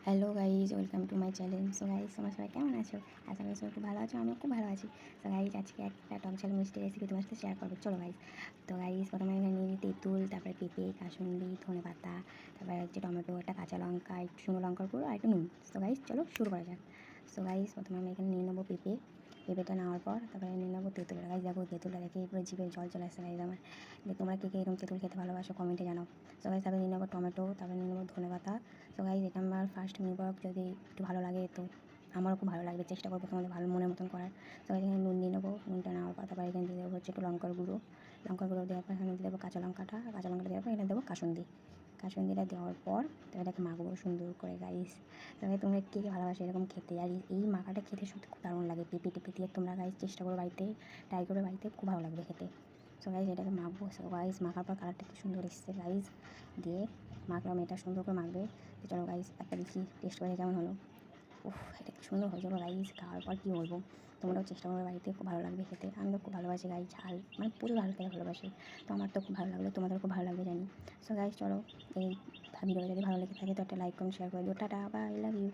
Hello guys, welcome to my channel. So guys, তোমার সবাই কেমন আছো? আশা করি সবাই খুব ভালো আছো, আমিও খুব ভালো আছি। সো গাইজ, আজকে একটা টক ঝাল মিষ্টি রেসিপি তোমার সাথে শেয়ার করবো, চলো গাইজ। তো গাইজ, প্রথমে এখানে নিয়ে নিই তেঁতুল, তারপরে পেঁপে, কাসুন্দি, ধনেপাতা, তারপরে হচ্ছে টমেটো, একটা কাঁচা লঙ্কা, একটু শুকনো লঙ্কার গুঁড়ো আর একটু নুন। সো গাইজ, চলো শুরু করা যাক। সো গাইজ, প্রথমে আমি এখানে নিয়ে নেবো পেঁপেটা নেওয়ার পর তারপরে নিয়ে নেবো তেঁতুল। গাইজ দেখো, তেঁতুলটা দেখে পুরো জিভে জল চলে আসছে গাইজ আমার। যে তোমরা কে কে এরকম তেঁতুল খেতে ভালোবাসো কমেন্টে জানাও। সো গাইজ, তারপরে নিয়ে নেবো টমেটো, তারপরে নিয়ে নেবো ধনেপাতা। সো গাইজ, এটা আমার ফার্স্ট নিব, যদি একটু ভালো লাগে তো আমারও খুব ভালো লাগবে, চেষ্টা করবো তোমাদের ভালো মনের মতন করার। তো এখানে নুন দিয়ে নেবো, নুনটা নেওয়ার পর তারপর এখানে দিয়ে দেবো হচ্ছে একটু লঙ্কার গুঁড়ো দেওয়ার পর এখানে দিয়ে দেবো কাঁচা লঙ্কাটা দেওয়ার পর এখানে দেবো কাসুন্দিটা দেওয়ার পর তো এটাকে মাখবো সুন্দর করে গাইস। তবে তোমরা কে কে ভালোবাসো এরকম খেতে, আর এই মাখাটা খেতে সত্যি খুব দারুণ লাগে। পেঁপে টেপে দিয়ে তোমরা গাইস চেষ্টা করো বাড়িতে, ট্রাই করে বাড়িতে, খুব ভালো লাগবে খেতে। সো গাইস, এটাকে মাখবো। সো গাইস, মাখার পর কালারটা কি সুন্দর এসছে গাইস, দিয়ে মাখলাম, এটা সুন্দর করে মাখবে। তো চলো গাইস, একটা দেখি টেস্ট করে কেমন হলো। উফ, এটা কি সুন্দর হয়েছিল গাইস, খাওয়ার পর কী বলবো। তোমরাও চেষ্টা করবে বাড়িতে, খুব ভালো লাগবে খেতে। আমি তো খুব ভালোবাসি গাইস ঝাল, মানে পুরো ঝাল খেতে ভালোবাসি। তো আমার তো খুব ভালো লাগলো, তোমাদের খুব ভালো লাগবে জানি। সো গাইস, চলো এই ভিডিওটা যদি ভালো লেগে থাকে তো একটা লাইক কমেন্ট শেয়ার করে দিও। Tata, bye, love you.